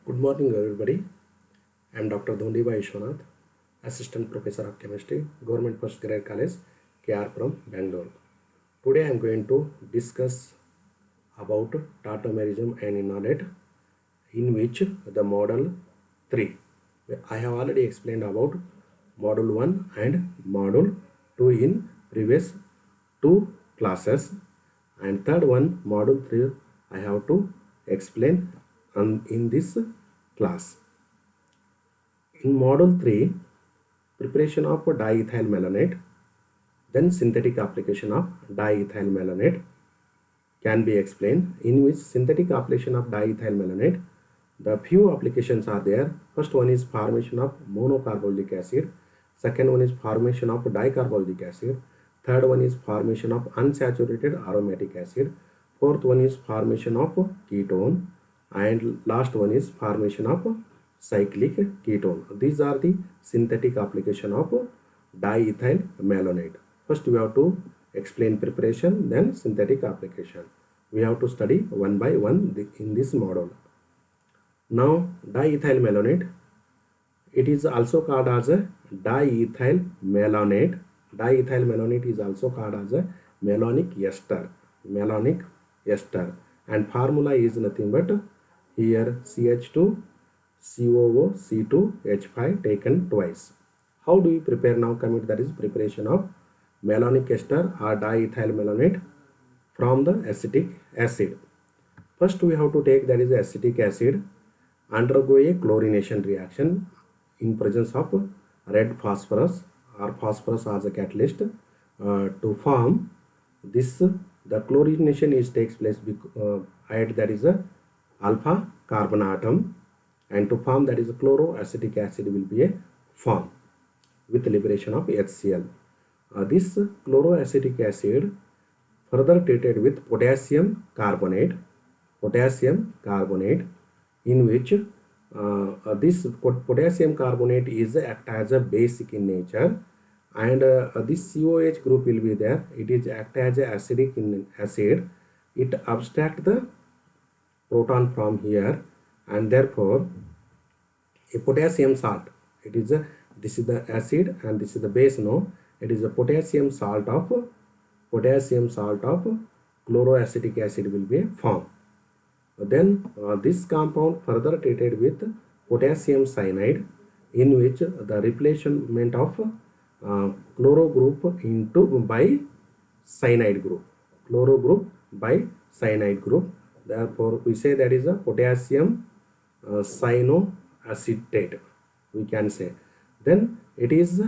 Good morning, everybody. I am Dr. Dhondiba Ishwanath, Assistant Professor of Chemistry, Government Postgraduate College, KR from Bangalore. Today I am going to discuss about tautomerism and innate, in which the model 3. I have already explained about module 1 and module 2 in previous two classes, and third one, module 3, I have to explain in this class. In module 3, preparation of diethyl malonate, then synthetic application of diethyl malonate can be explained, in which synthetic application of diethyl malonate, the few applications are there. First one is formation of monocarboxylic acid, second one is formation of dicarboxylic acid, third one is formation of unsaturated aromatic acid, fourth one is formation of ketone, and last one is formation of cyclic ketone. These are the synthetic application of diethyl malonate. First we have to explain preparation, then synthetic application. We have to study one by one in this model. Now diethyl malonate, it is also called as a diethyl malonate. Diethyl malonate is also called as a malonic ester. Malonic ester, and formula is nothing but here CH2 COO C2H5 taken twice. How do we prepare now? Commit, that is preparation of malonic ester or diethyl malonate from the acetic acid. First we have to take, that is acetic acid, undergo a chlorination reaction in presence of red phosphorus or phosphorus as a catalyst to form this. The chlorination takes place at, that is a alpha carbon atom, and to form, that is a chloroacetic acid will be a form with liberation of HCl. This chloroacetic acid further treated with potassium carbonate, in which this potassium carbonate is act as a basic in nature, and this COH group will be there. It is act as a acidic in acid. It abstract the proton from here, and therefore a potassium salt, it is a, this is the acid and this is the base. No, it is a potassium salt of chloroacetic acid will be formed. Then this compound further treated with potassium cyanide, in which the replacement of chloro group by cyanide group, Therefore we say that is a potassium cyanoacetate, we can say. Then it is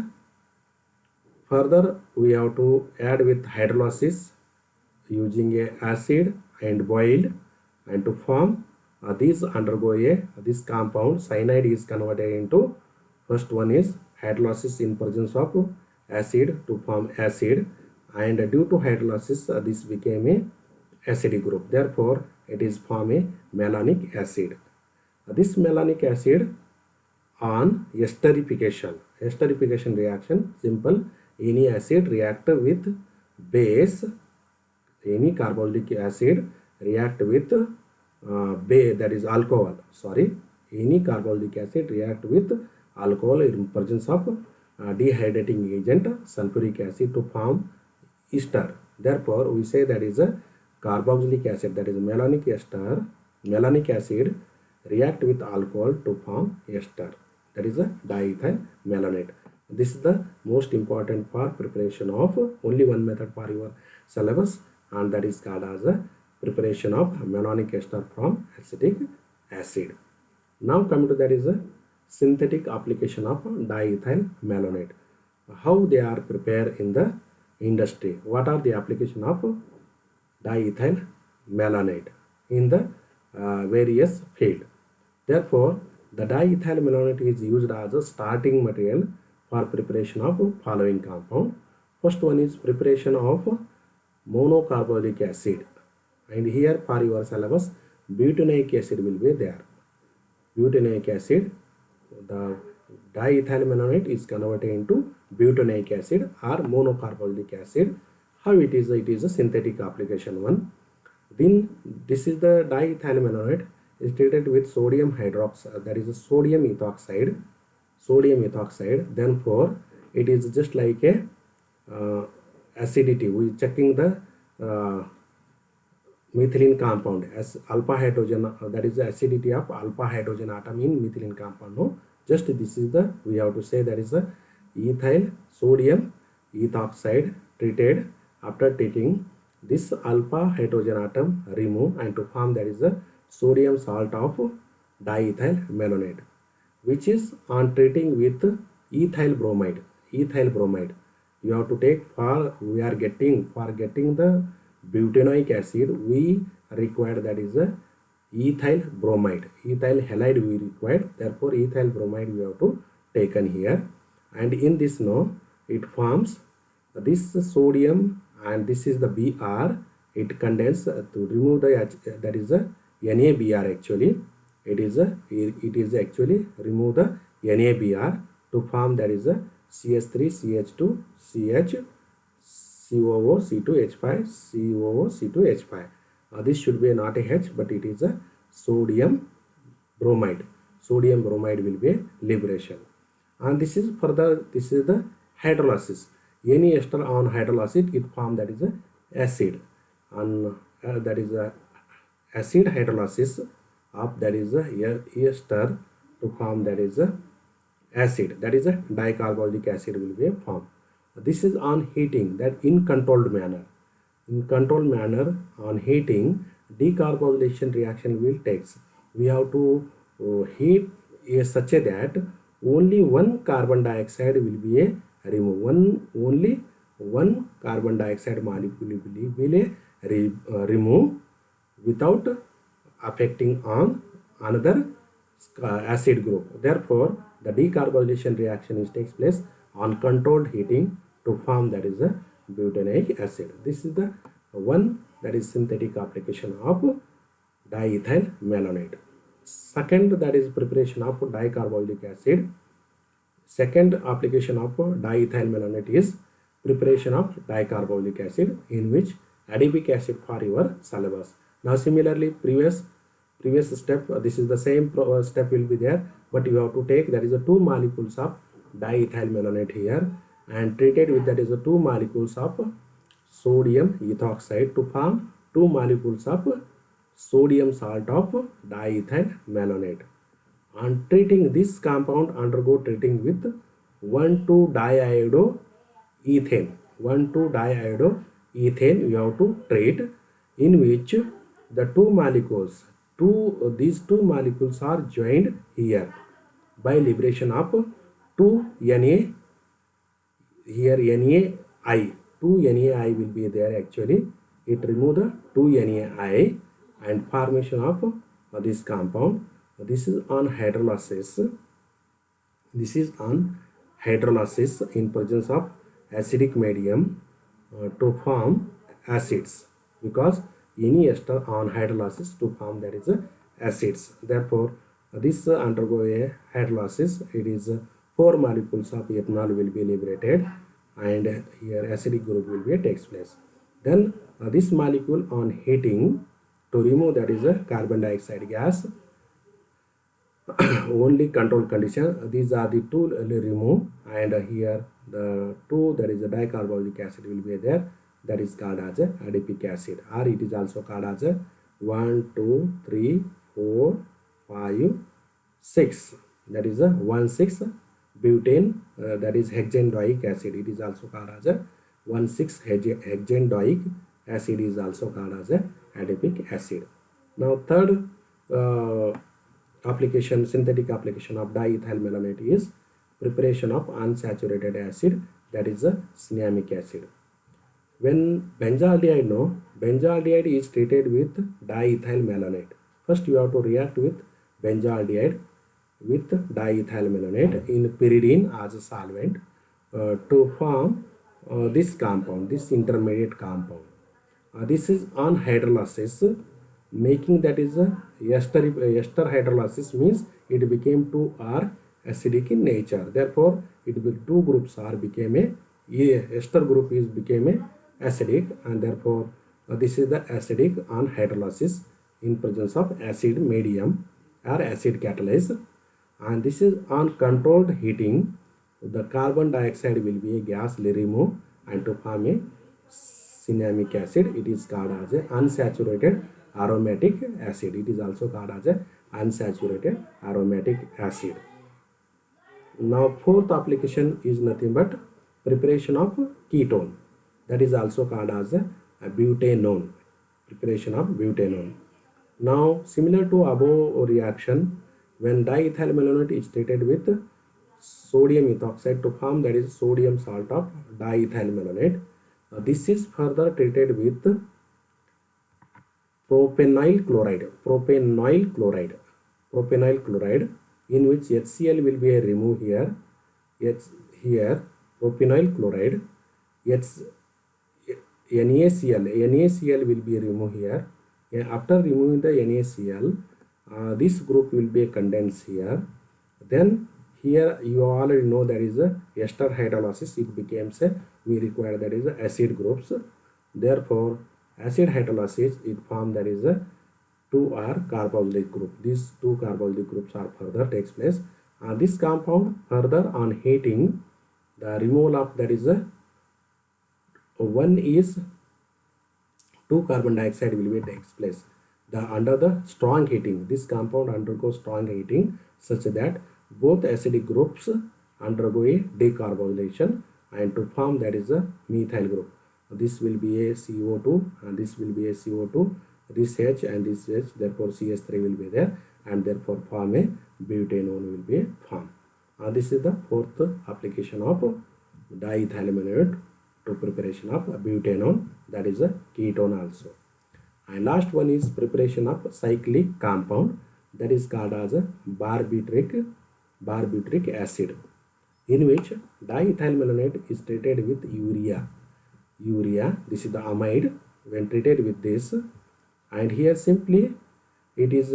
further we have to add with hydrolysis using a acid and boiled, and to form these undergo this compound. Cyanide is converted into, first one is hydrolysis in presence of acid to form acid, and due to hydrolysis this became a acidic group. Therefore it is form a malonic acid. This malonic acid on esterification reaction, simple, any acid react with base, any carboxylic acid react with base, that is alcohol, any carboxylic acid react with alcohol in presence of dehydrating agent sulfuric acid to form ester. Therefore we say that is a carboxylic acid, that is malonic acid react with alcohol to form ester, that is a diethyl malonate. This is the most important for preparation of, only one method for your syllabus, and that is called as a preparation of malonic ester from acetic acid. Now come to, that is a synthetic application of diethyl malonate. How they are prepared in the industry? What are the application of diethyl malonate in the various field? Therefore the diethyl malonate is used as a starting material for preparation of following compound. First one is preparation of monocarboxylic acid, and here for your syllabus butanoic acid will be there. Butanoic acid, the diethyl malonate is converted into butanoic acid or monocarboxylic acid. How it is? It is a synthetic application one. Then this is the diethyl malonate. is treated with sodium hydroxide, that is a sodium ethoxide. Sodium ethoxide. Therefore, it is just like a acidity. We checking the methylene compound as alpha hydrogen, that is the acidity of alpha hydrogen atom in methylene compound. No, just this is the, we have to say that is the ethyl sodium ethoxide treated. After treating this alpha hydrogen atom remove and to form that is the sodium salt of diethyl malonate, which is on treating with ethyl bromide. Ethyl bromide you have to take for getting the butanoic acid, we require that is a ethyl bromide. Ethyl halide we required, therefore ethyl bromide we have to taken here. And in this no, it forms this sodium and this is the Br. It condense to remove the that is a NaBr actually. It is actually remove the NaBr to form that is a CH3 CH2 COO C2H5 COO C2H5. This should be not a H, but it is a sodium bromide. Sodium bromide will be a liberation. And this is the hydrolysis. Any ester on hydrolysis, it form that is a acid. And that is a acid hydrolysis of that is a ester to form that is a acid. That is a dicarbolic acid will be formed. This is on heating, that in controlled manner. In controlled manner on heating, decarbonylation reaction will takes. We have to heat such a that only one carbon dioxide will be a remove. Only one carbon dioxide molecule will be remove without affecting on another acid group. Therefore, the decarbonylation reaction takes place on controlled heating to form that is a butanoic acid. This is the one, that is synthetic application of diethyl malonate. Second, that is preparation of dicarboxylic acid. Second application of diethyl malonate is preparation of dicarboxylic acid, in which adipic acid for your syllabus. Now similarly, previous step, this is the same step will be there, but you have to take that is the 2 molecules of diethyl malonate here and treated with that is the 2 molecules of sodium ethoxide to form 2 molecules of sodium salt of diethyl malonate. On treating this compound, undergo treating with 1,2-diiodoethane. 1,2-diiodoethane you have to treat, in which the these two molecules are joined here by liberation of 2 Na. Here NaI, 2 NaI will be there actually. It remove the 2 NaI and formation of this compound. This is on hydrolysis. This is on hydrolysis in presence of acidic medium to form acids, because any ester on hydrolysis to form that is acids. Therefore, this undergo a hydrolysis. It is 4 molecules of ethanol will be liberated, and here acidic group will be takes place. Then this molecule on heating to remove that is a carbon dioxide gas. Only control condition. These are the 2 remove, and here the 2 that is a dicarboxylic acid will be there. That is called as a adipic acid, or it is also called as a 1, 2, 3, 4, 5, 6. That is a 1,6 butane. That is hexanedic acid. It is also called as a 1,6 hexanedic acid is also called as a adipic acid. Now third application, synthetic application of diethyl malonate is preparation of unsaturated acid, that is a cinnamic acid. When benzaldehyde, benzaldehyde is treated with diethyl malonate. First you have to react with benzaldehyde with diethyl malonate in pyridine as a solvent to form this compound, this intermediate compound. This is on hydrolysis, making that is a ester hydrolysis, means it became 2R acidic in nature. Therefore, it will 2 groups are became a ester group is became a acidic, and therefore this is the acidic on hydrolysis in presence of acid medium or acid catalase, and this is on controlled heating. The carbon dioxide will be a gas removed and to form a cinnamic acid. It is called as a unsaturated aromatic acid. It is also called as a unsaturated aromatic acid. Now fourth application is nothing but preparation of ketone, that is also called as a butanone, preparation of butanone. Now similar to above reaction, when diethyl malonate is treated with sodium ethoxide to form, that is sodium salt of diethyl malonate. This is further treated with propenyl chloride, in which HCl will be removed here. Here propenyl chloride, NaCl will be removed here. After removing the NaCl, this group will be condensed here. Then here you already know there is a ester hydrolysis. It becomes a, we require, that is a acid groups. Therefore acid hydrolysis, it form that is a 2R carboxylic group. These two carboxylic groups are further takes place. This compound further on heating, the removal of, that is a one is 2 carbon dioxide will be takes place. Under the strong heating, this compound undergoes strong heating such that both acidic groups undergo a decarboxylation and to form, that is a methyl group. This will be a CO2 and this will be a CO2, this H and this H, therefore CH3 will be there, and therefore form a butanone will be formed. This is the fourth application of diethyl malonate to preparation of butanone, that is a ketone also. And last one is preparation of cyclic compound, that is called as a barbitric acid, in which diethyl malonate is treated with urea. This is the amide. When treated with this, and here simply it is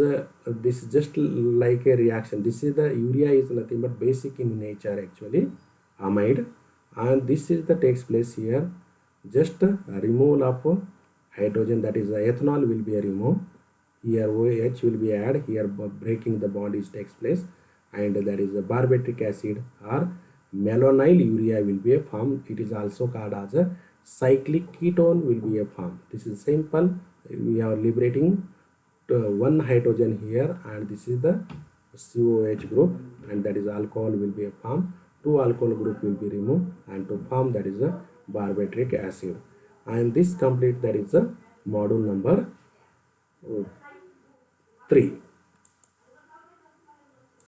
this is just like a reaction. This is the urea is nothing but basic in nature actually, amide, and this is the takes place here. Just removal of hydrogen, that is ethanol will be removed. Here OH will be added. Here breaking the bond is takes place, and that is a barbitric acid or malonyl urea will be a form. It is also called as a cyclic ketone will be a form. This is simple. We are liberating one hydrogen here, and this is the COH group, and that is alcohol will be a form. 2 alcohol group will be removed and to form, that is a barbitric acid. And this complete, that is a module number 3.